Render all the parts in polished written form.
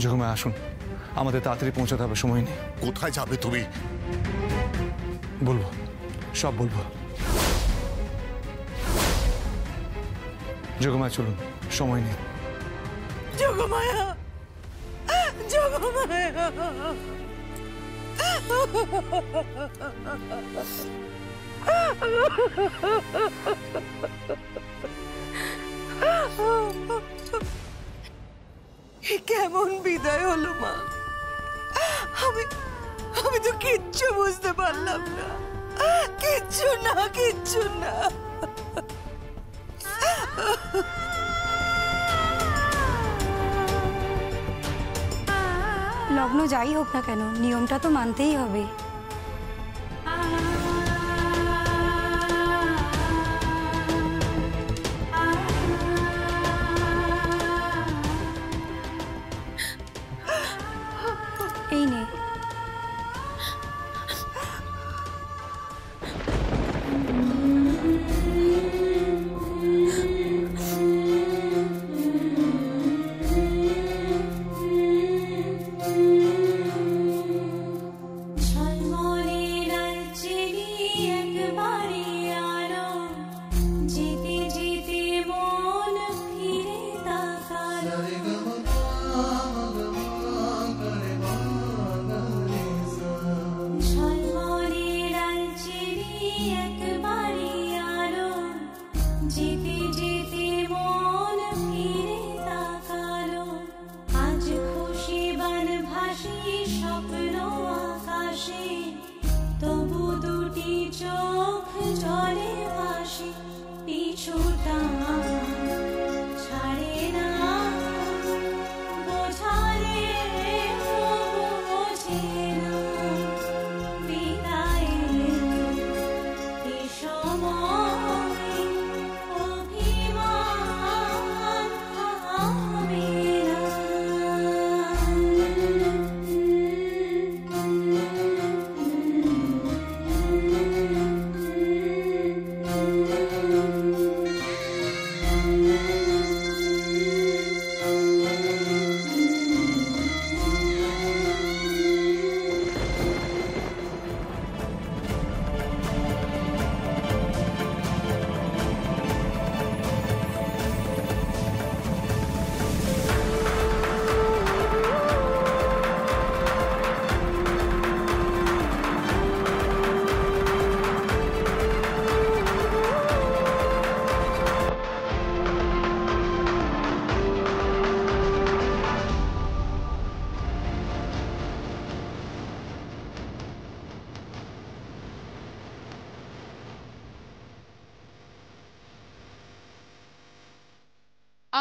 যোগমায়া আসুন, আমাদের তাড়াতাড়ি পৌঁছাতে হবে, সময় নেই। কোথায় যাবে তুমি? বলবো, সব বলবো। যোগমায়া চলুন, সময় নেই। যোগমায়া, যোগমায়া, কেমন বিদায় হলো মা? আমি তো কিচ্ছু বুঝতে পারলাম না, কিচ্ছু না, কিচ্ছু না। লগ্ন যাই হোক না কেন, নিয়মটা তো মানতেই হবে। এই নে।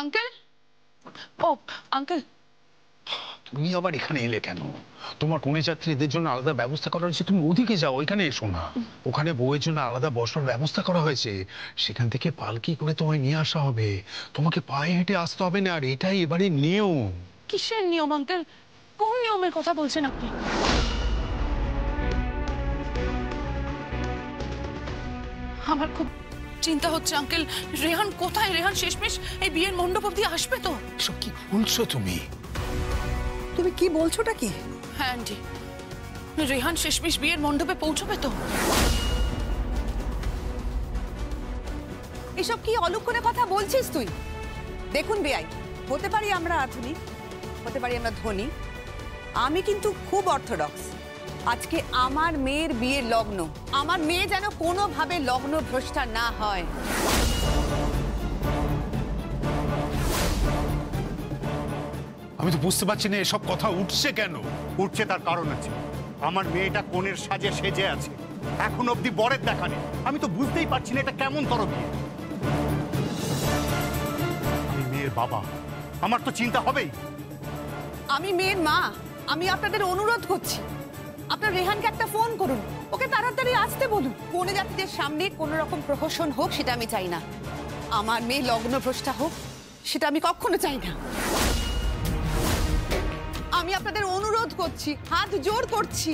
আঙ্কেল, ও আঙ্কেল, তুমি আবার এখানে এলে কেন? তোমার কনে যাত্রীদের জন্য আলাদা ব্যবস্থা করা হয়েছে, তুমি ওদিকে যাও, ওইখানে এসো না। ওখানে বউয়ের জন্য আলাদা বসার ব্যবস্থা করা হয়েছে, সেখান থেকে পালকি করে তোমায় নিয়ে আসা হবে। তোমাকে পায়ে হেঁটে আসতে হবে না, আর এটাই এবারে নিয়ম। কিসের নিয়ম আঙ্কেল? কোন নিয়মের কথা বলছেন আপনি? আমার খুব চিন্তা হচ্ছে আঙ্কেল। রেহান কোথায়? রেহান শেষমেশ এই বিয়ের মণ্ডপ অব্দি আসবে তো? এসব কি বলছো তুমি? তুমি কি বলছোটা কি? হ্যাঁ আন্টি, রেহান শেষমেশ বিয়ের মণ্ডপে পৌঁছবে তো? এসব কি অলক্ষণে কথা বলছিস তুই? দেখুন বেআই, হতে পারি আমরা আধুনিক, হতে পারি আমরা ধনী, আমি কিন্তু খুব অর্থোডক্স। আজকে আমার মেয়ের বিয়ের লগ্ন, আমার মেয়ে যেন কোনোভাবে লগ্ন ভ্রষ্টা না হয়। আমি তো বুঝতে পারছি না এসব কথা উঠছে কেন। উঠছে তার কারণ আছে। আমার মেয়েটা কোণের সাজে সেজে আছে, এখন অব্দি বরের দেখা নেই। আমি তো বুঝতেই পারছি না এটা কেমন তর বিয়ে। আমি মেয়ের বাবা, আমার তো চিন্তা হবেই। আমি মেয়ের মা, আমি আপনাদের অনুরোধ করছি, আপনার রেহানকে একটা ফোন করুন, ওকে তাড়াতাড়ি আসতে বলুন। কোনে যাত্রীদের সামনে কোন রকম প্রহসন হোক সেটা আমি চাই না। আমার মেয়ে লগ্ন ভ্রষ্টা হোক সেটা আমি কখনো চাই না। আমি আপনাদের অনুরোধ করছি, হাত জোর করছি।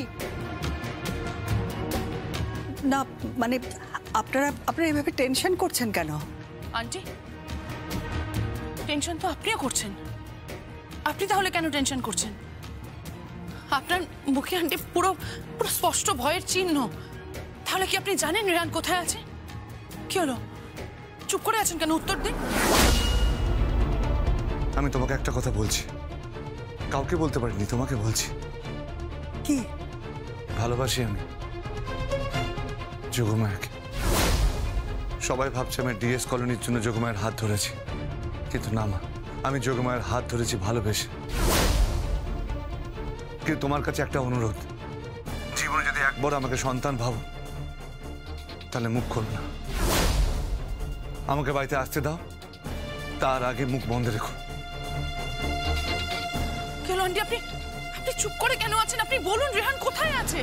না মানে আপনারা এভাবে টেনশন করছেন কেন? আন্টি, টেনশন তো আপনিও করছেন। আপনি তাহলে কেন টেনশন করছেন? আপনার মুখে আন্টি পুরো পুরো স্পষ্ট ভয়ের চিহ্ন। তাহলে কি আপনি জানেন রেহান কোথায় আছে? কি হলো, চুপ করে আছেন কেন? উত্তর দিন। আমি তোমাকে একটা কথা বলছি, কাউকে বলতে পারিনি, তোমাকে বলছি। কি? ভালোবাসি আমি যোগমায়াকে। সবাই ভাবছে আমি ডিএস কলোনির জন্য যোগমায়ের হাত ধরেছি, কিন্তু না মা, আমি যোগমায়ের হাত ধরেছি ভালোবেসে। কিন্তু তোমার কাছে একটা অনুরোধ, জীবনে যদি একবার আমাকে সন্তান ভাবো তাহলে মুখ খোল না, আমাকে বাড়িতে আসতে দাও, তার আগে মুখ বন্ধ রেখো। কি হলো আন্টি, আপনি আপনি চুপ করে কেন আছেন? আপনি বলুন রেহান কোথায় আছে?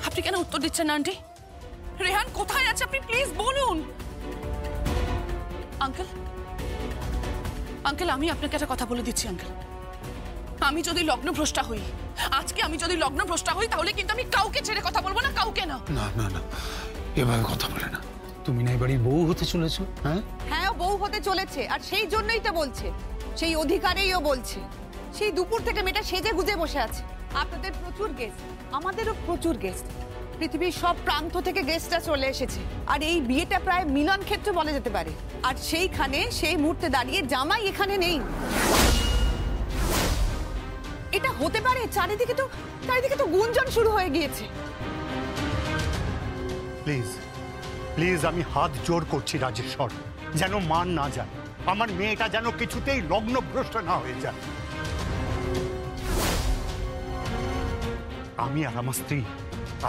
আপনি কেন উত্তর দিচ্ছেন না আন্টি? রেহান কোথায় আছে আপনি প্লিজ বলুন। আঙ্কেল, আঙ্কেল আমি আপনাকে একটা কথা বলে দিচ্ছি আঙ্কেল, আমি যদি লগ্নভ্রষ্টা হই, আজকে আমি যদি লগ্নভ্রষ্টা হই, তাহলে কিন্তু আমি কাউকে ছেড়ে কথা বলবো না, কাউকে না। না না না, এভাবে কথা বলে না। তুমি না এবারই বউ হতে চলেছো? হ্যাঁ হ্যাঁ, ও বউ হতে চলেছে, আর সেই জন্যই তো বলছে, সেই অধিকারেই ও বলছে। সেই দুপুর থেকে মেয়েটা সেজে গুজে বসে আছে। আপনাদের প্রচুর গেস্ট, আমাদেরও প্রচুর গেস্ট, পৃথিবীর সব প্রান্ত থেকে গেস্টরা চলে এসেছে। আর এই বিয়েটা প্রায় মিলন ক্ষেত্র বলা যেতে পারে। আর সেইখানে সেই মুহূর্তে দাঁড়িয়ে জামাই এখানে নেই, এটা হতে পারে? চারিদিকে তো গুঞ্জন শুরু হয়ে গিয়েছে। প্লিজ প্লিজ, আমি হাত জোর করছি রাজেশ্বর, যেন মান না যায়, আমার মেয়েটা যেন কিছুতেই লগ্নভ্রষ্ট না হয়ে যায়। আমি আর আমার স্ত্রী,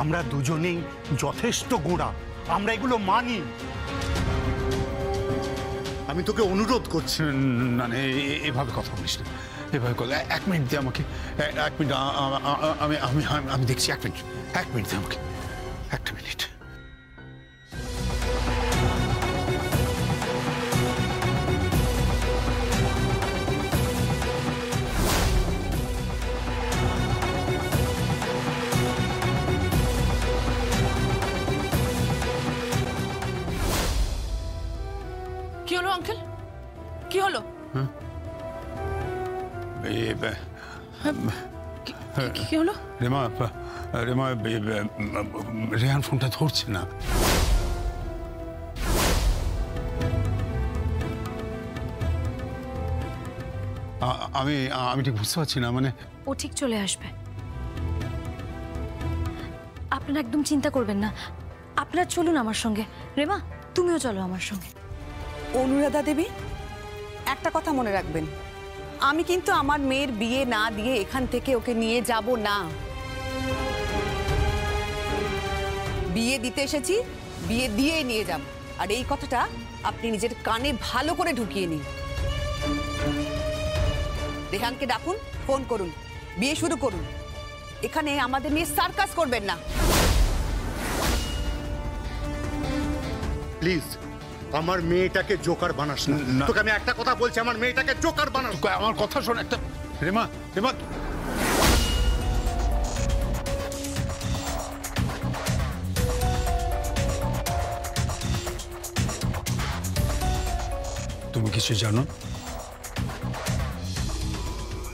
আমরা দুজনেই যথেষ্ট গোঁড়া, আমরা এগুলো মানি। আমি তোকে অনুরোধ করছি। না না, এভাবে কথা বলিস না, এভাবে কথা। 1 মিনিট দে আমাকে, 1 মিনিট। আমি আমি আমি দেখছি। 1 মিনিট, 1 মিনিট দে আমাকে, 1 মিনিট। কি হলো আঙ্কেল, কি হলো? কি হলো? রেমা, রেমা, রেহান ফোনটা ধরছে না। আমি আমি ঠিক বুঝতে পারছি না, মানে ও ঠিক চলে আসবে, আপনারা একদম চিন্তা করবেন না। আপনারা চলুন আমার সঙ্গে। রেমা, তুমিও চলো আমার সঙ্গে। অনুরাধা দেবী, একটা কথা মনে রাখবেন, আমি কিন্তু আমার মেয়ের বিয়ে না দিয়ে এখান থেকে ওকে নিয়ে যাব না। বিয়ে দিতে এসেছি, বিয়ে দিয়ে নিয়ে যাব। আর এই কথাটা আপনি নিজের কানে ভালো করে ঢুকিয়ে নিন। রেহানকে ডাকুন, ফোন করুন, বিয়ে শুরু করুন। এখানে আমাদের নিয়ে সার্কাস করবেন না প্লিজ, আমার মেয়েটাকে জোকার বানাস না। না। তোকে আমি একটা কথা বলছি, আমার মেয়েটাকে জোকার বানাস। আমার কথা শোন একটা। রেমা, রেমা, তুমি কিছু জানো?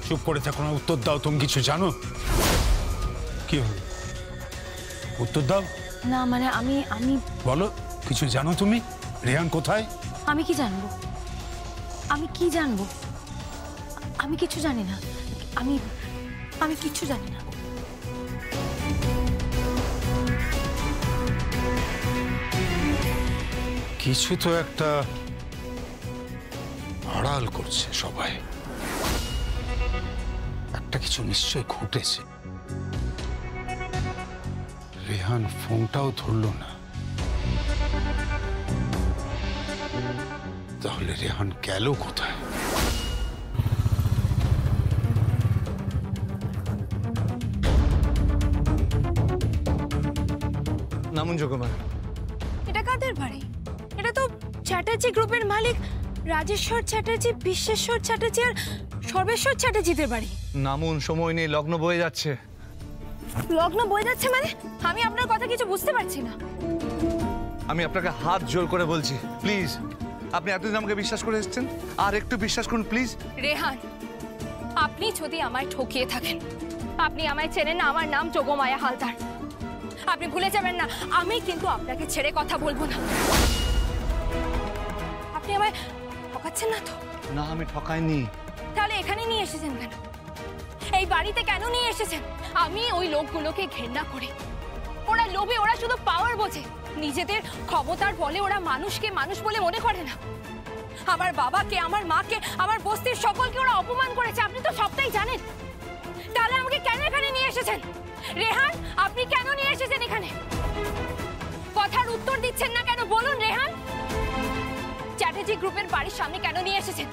চুপ করে থাকো না, উত্তর দাও। তুমি কিছু জানো? কি হলো, উত্তর দাও। না মানে আমি আমি বলো, কিছু জানো তুমি? রেহান কোথায়? আমি কি জানবো? আমি কি জানবো? আমি কিছু জানি না। আমি আমি কিচ্ছু জানি না। কিছু তো একটা আড়াল করছে সবাই, একটা কিছু নিশ্চয় ঘটেছে। রেহান ফোনটাও ধরলো না, তাহলে রেহান গেল কোথায়? নামুন যোগমায়া। এটা কাদের বাড়ি? এটা তো চ্যাটার্জি গ্রুপের মালিক রাজেশ্বর চ্যাটার্জি, বিশ্বেশ্বর চ্যাটার্জি আর সর্বেশ্বর চ্যাটার্জিদের বাড়ি। নামুন, সময় নেই, লগ্ন বয়ে যাচ্ছে। লগ্ন বয়ে যাচ্ছে মানে? আমি আপনার কথা কিছু বুঝতে পারছি না। আমি আপনাকে হাত জোর করে বলছি, প্লিজ। আপনি এতদিন আমাকে বিশ্বাস করে এসেছেন, আর একটু বিশ্বাস করুন প্লিজ। রেহান, আপনি যদি আমায় ঠকিয়ে থাকেন, আপনি আমায় চেনেন না, আমার নাম যোগমায়া হালদার। আপনি ভুলে যাবেন না, আমি কিন্তু আপনাকে ছেড়ে কথা বলবো না। আপনি আমায় ঠকাচ্ছেন না তো? না, আমি ঠকাইনি। তাহলে এখানে নিয়ে এসেছেন কেন? এই বাড়িতে কেন নিয়ে এসেছেন? আমি ওই লোকগুলোকে ঘেন্না করি। ওরা লোভে, ওরা শুধু পাওয়ার বোঝে। নিজেদের ক্ষমতার বলে ওরা মানুষকে মানুষ বলে মনে করে না। আমার বাবাকে, আমার মাকে, আমার বস্তির সকলকে ওরা অপমান করেছে। আপনি তো সবটাই জানেন। তাহলে আমাকে কেন এখানে নিয়ে এসেছেন? রেহান, আপনি কেন নিয়ে এসেছেন এখানে? কথার উত্তর দিচ্ছেন না কেন? বলুন রেহান। চ্যাটার্জি গ্রুপের বাড়ির সামনে কেন নিয়ে এসেছেন?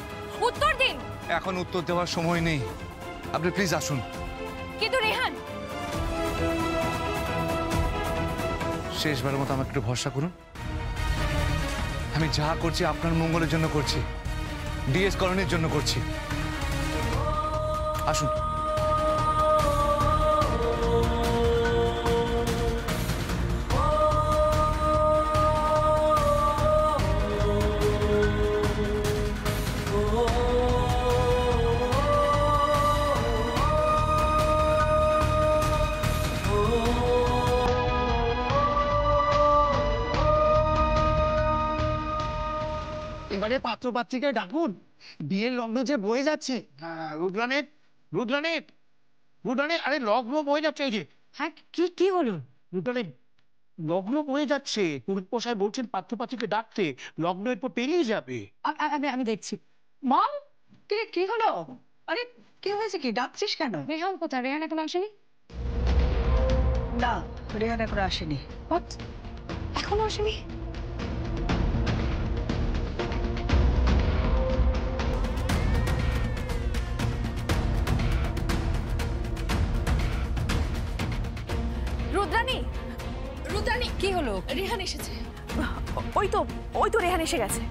উত্তর দিন। এখন উত্তর দেওয়ার সময় নেই, আপনি প্লিজ আসুন। কিন্তু রেহান, শেষবারের মতো আমাকে একটু ভরসা করুন। আমি যা করছি আপনার মঙ্গলের জন্য করছি, ডিএস কলোনির জন্য করছি। আসুন। এবারে পাত্র পাত্রীকে ডাকুন, বিয়ের লগ্ন যে বয়ে যাচ্ছে। রুদ্রানের, রুদ্রানের, রুদ্রানের, আরে লগ্ন বয়ে যাচ্ছে। এই যে, হ্যাঁ, কি হলো? রুদ্রানের, লগ্ন বয়ে যাচ্ছে। পুরোহিত মশাই বলছেন পাত্র পাত্রীকে ডাকতে, লগ্ন এরপর পেরিয়ে যাবে। আমি দেখছি। মা, কি হলো? আরে কি হয়েছে? কি ডাকছিস কেন? রেহান কোথায়? রেহান এখন আসেনি? না, রেহান এখন আসেনি। এখনো আসেনি? রুদ্রানী, রুদ্রানী, কি হলো? রেহান এসেছে। ওই তো রেহান এসে গেছে।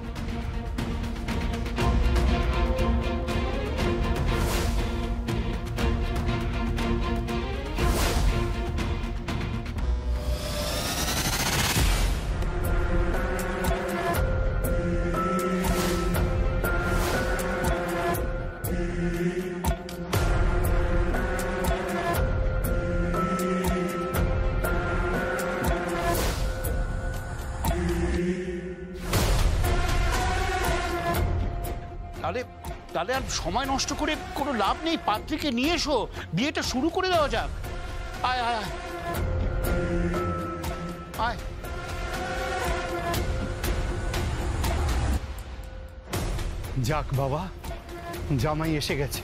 তাহলে আর সময় নষ্ট করে কোনো লাভ নেই। পাত্রীকে নিয়ে এসো, বিয়েটা শুরু করে দেওয়া যাক। আয় আয় আয়। যাক বাবা, জামাই এসে গেছে।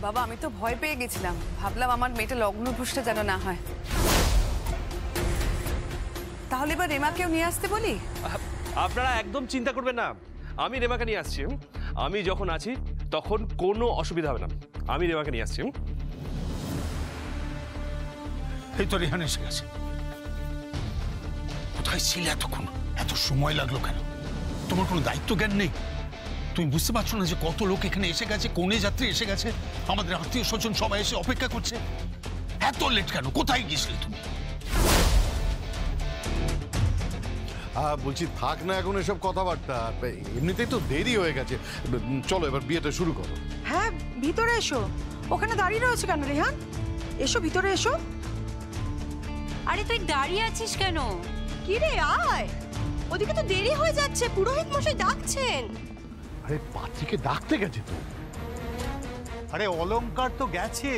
বাবা, আমি তো ভয় পেয়ে গেছিলাম, ভাবলাম আমার মেয়েটা লগ্নভ্রষ্ট যেন না হয়। তাহলে এবার রেমাকেও নিয়ে আসতে বলি? আপনারা একদম চিন্তা করবেন না, আমি রেমাকে নিয়ে আসছি। আমি যখন আছি তখন কোনো অসুবিধা হবে না। আমি রেমাকে নিয়ে আসছি। এই তো রেহান এসে গেছে। কোথায় ছিলে এতক্ষণ? এত সময় লাগলো কেন? তোমার কোনো দায়িত্ব জ্ঞান নেই? তুমি বুঝতে পারছো না যে কত লোক এখানে এসে গেছে, কনে যাত্রী এসে গেছে, আমাদের আত্মীয় স্বজন সবাই এসে অপেক্ষা করছে। এত লেট কেন? কোথায় গেছিলে তুমি? বলছি থাক না এখন এসব কথাবার্তা, এমনিতেই তো দেরি হয়ে গেছে। চলো এবার বিয়েটা শুরু করো। হ্যাঁ, ভিতরে এসো। ওখানে দাঁড়িয়ে রয়েছে কেন রেহান? এসো, ভিতরে এসো। আরে তুই দাঁড়িয়ে আছিস কেন? কি রে, আয়। ওদিকে তো দেরি হয়ে যাচ্ছে, পুরোহিত মশাই ডাকছেন। আরে পাত্রীকে ডাকতে গেছে তো। আরে অলংকার তো গেছে।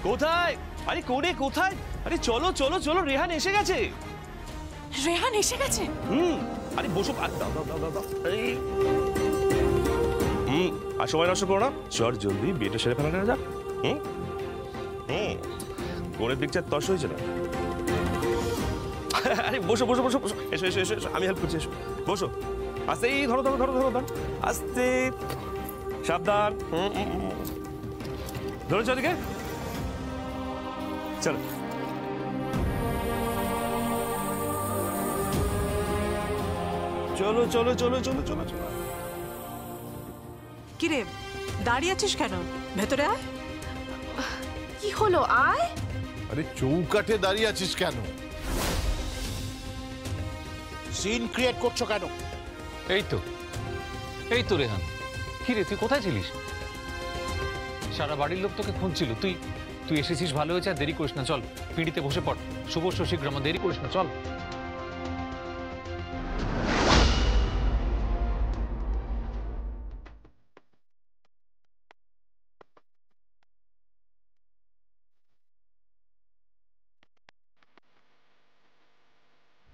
কোথায়? আরে কোনে কোথায়? আরে চলো চলো চলো, রেহান এসে গেছে। রেহান এসে গেছে? আরে বসো। দাও দাও দাও দাও। আর সময় নষ্ট করো না, চল জলদি বিয়েটা সেরে ফেলা যাক। কোনের দিকটা তস হয়েছে না? আরে বসো বসো বসো বসো, এসো এসো এসো, আমি হেল্প করছি, এসো বসো। আস্তে, এই ধরো ধরো ধরো ধরো ধরো, আস্তে, সাবধান। ধরো চারিদিকে, চলো। চলো চলো চলো চলো চলো চলো। কিরে দাঁড়িয়ে আছিস কেন? ভেতরে আয়। কি হলো? আয়। আরে চৌকাঠে দাঁড়িয়ে আছিস কেন? সিন ক্রিয়েট করছো কেন? এই তো রেহান, কি রে তুই কোথায় ছিলিস? সারা বাড়ির লোক তোকে খুঁজছিল, তুই এসেছিস ভালো হয়েছে। আর দেরি করিস না, চল পিঁড়িতে বসে পড়। শুভ শীঘ্র, আমার দেরি করিস না, চল।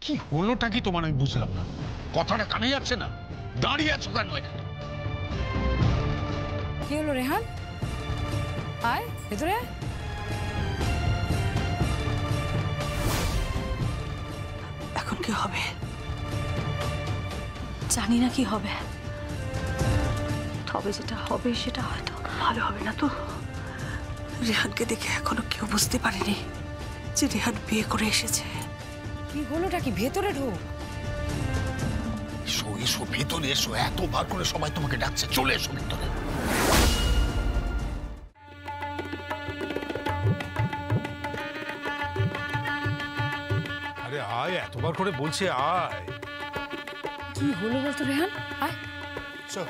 কি হলোটা কি তোমার আমি বুঝলাম না, কথাটা কানে যাচ্ছে না, দাঁড়িয়ে আছো কেন এখানে? কি হলো রেহান? আয় ভেতরে আয়। এখন কি হবে জানি না কি হবে, তবে যেটা হবে সেটা হয়তো ভালো হবে না। তো রেহানকে দেখে এখনো কেউ বুঝতে পারেনি যে রেহান বিয়ে করে এসেছে। কি হলোটা কি? ভেতরে ঢোক। এসো এসো ভেতরে এসো, এতবার করে সবাই তোমাকে ডাকছে, চলে এসো ভেতরে। আরে আয়, এতবার করে বলছে আয়। কি হলো বলতো রেহান? আয়। চল।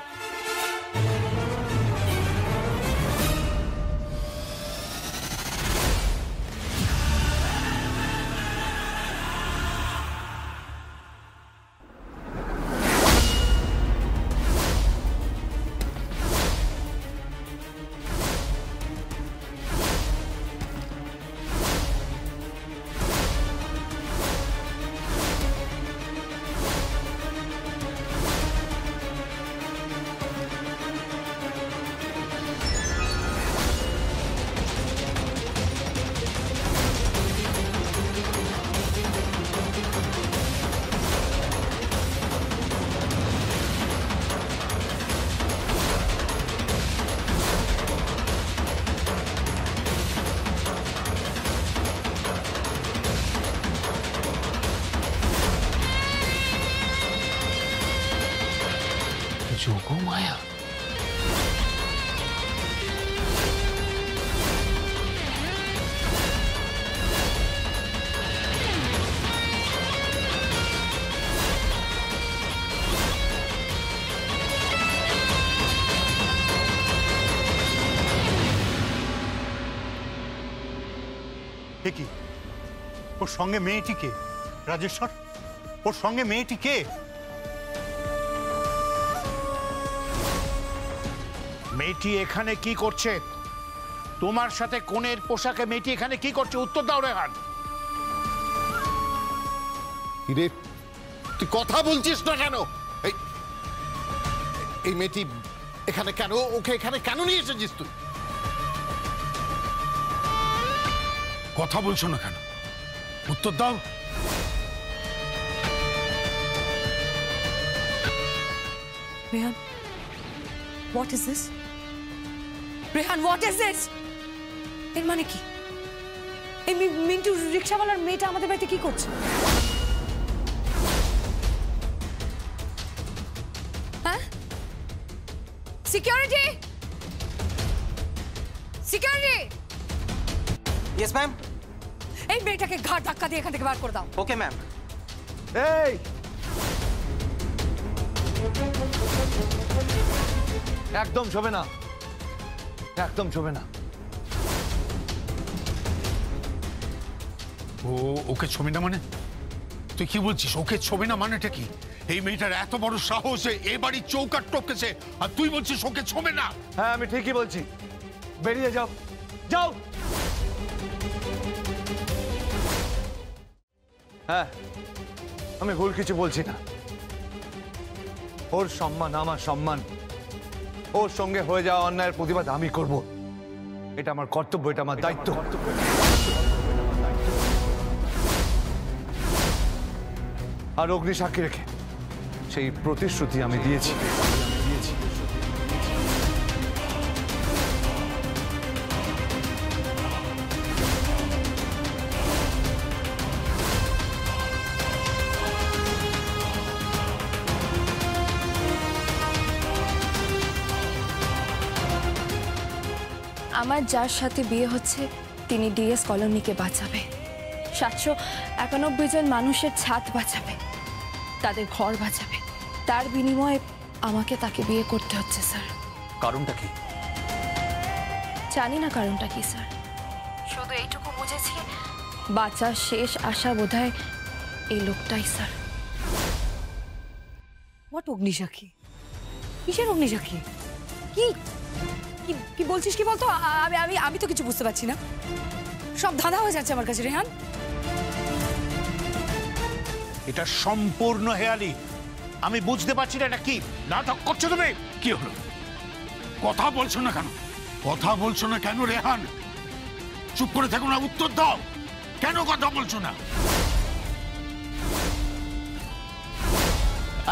যোগ মায়া, কি ওর সঙ্গে মেয়েটি কে? রাজেশ্বর, ওর সঙ্গে মেয়েটি কে? মেয়েটি এখানে কি করছে? তোমার সাথে কোণের পোশাকে মেয়েটি এখানে কি করছে? উত্তর দাও রেহান। রে তুই কথা বলছিস না কেন? এই মেয়েটি এখানে কেন? ওকে এখানে কেন নিয়ে এসেছিস তুই? কথা বলছো না কেন? উত্তর দাও। Rehan, what is this? Rehan, what is this? এর মানে কি? এই মিন্টু রিকশাওয়ালার মেয়েটা আমাদের বাড়িতে কি করছে? হ্যাঁ? সিকিউরিটি! সিকিউরিটি! Yes ma'am. এই মেয়েটাকে ঘাট ধাক্কা দিয়ে এখান থেকে বার করে দাও। Okay ma'am. এই একদম শোবে না, একদম শোবে না। ওকে ছবি না মানে? তুই কি বলছিস? ওকে ছবি না মানেটা কি? এই মেয়েটার এত বড় সাহস, এ বাড়ির চৌকাট টপকেছে, আর তুই বলছিস ওকে ছবি না? হ্যাঁ আমি ঠিকই বলছি, বেরিয়ে যাও, যাও। হ্যাঁ আমি ভুল কিছু বলছি না। ওর সম্মান আমার সম্মান, ওর সঙ্গে হয়ে যাওয়া অন্যায়ের প্রতিবাদ আমি করব। এটা আমার কর্তব্য, এটা আমার দায়িত্ব। আর অগ্নি সাক্ষী রেখে সেই প্রতিশ্রুতি আমি দিয়েছি। আমার যার সাথে বিয়ে হচ্ছে তিনি ডিএস কলোনিকে বাঁচাবে, 791 জন মানুষের ছাদ বাঁচাবে, তাদের ঘর বাঁচাবে। তার বিনিময়ে আমাকে তাকে বিয়ে করতে হচ্ছে স্যার। কারণটা কি? জানি না কারণটা কি স্যার, শুধু এইটুকু বুঝেছি বাঁচার শেষ আশা বোধহয় এই লোকটাই স্যার। হোয়াট অগ্নিসাক্ষী? কিসের অগ্নিসাক্ষী? কি কি কি বলছিস কি বলতো? আমি আমি আমি তো কিছু বুঝতে পারছি না, সব ধাঁধা হয়ে যাচ্ছে আমার কাছে রেহান। এটা সম্পূর্ণ হেয়ালি। আমি বুঝতে পারছি না এটা কি নাটক করছো তুমি। কি হলো? কথা বলছো না কেন? কথা বলছো না কেন রেহান? চুপ করে থাকো না, উত্তর দাও। কেন কথা বলছো না?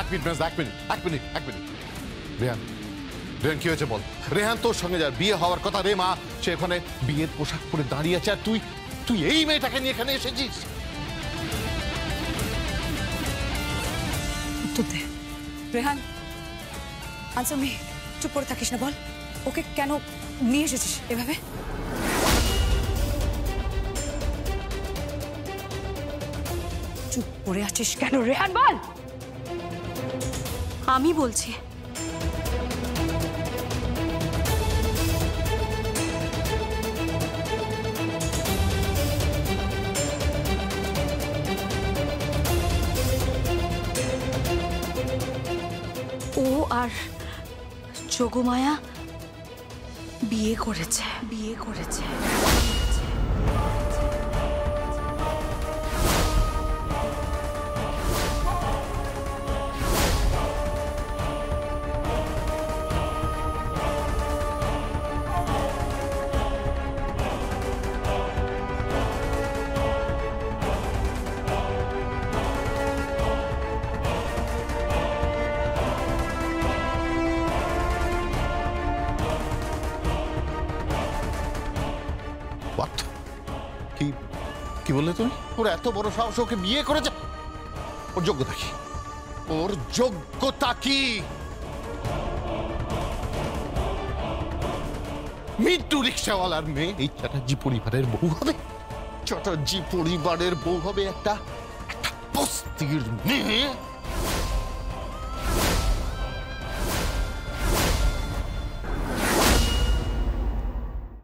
এক মিনিট, এক মিনিট। রেহান, রেহান কি হয়েছে বল। রেহান তোর সঙ্গে যার বিয়ে হওয়ার কথা রে মা, সে ওখানে বিয়ের পোশাক পরে দাঁড়িয়ে আছে, আর তুই এই মেয়েটাকে নিয়ে এখানে এসেছিস। উত্তর দে রেহান, আনসার মি। চুপ করে থাকিস না, বল ওকে কেন নিয়ে এসেছিস এভাবে? চুপ করে আছিস কেন রেহান, বল। আমি বলছি, ও আর যোগমায়া বিয়ে করেছে। What? কি বললে তুমি? ওর এত বড় সাহস, ওকে বিয়ে করেছে? ওর যোগ্যতা কি? ওর যোগ্যতা কি? মিন্টু রিক্সাওয়ালার মেয়ে এই চ্যাটার্জি পরিবারের বউ হবে? চ্যাটার্জি পরিবারের বউ হবে একটা বস্তির মেয়ে?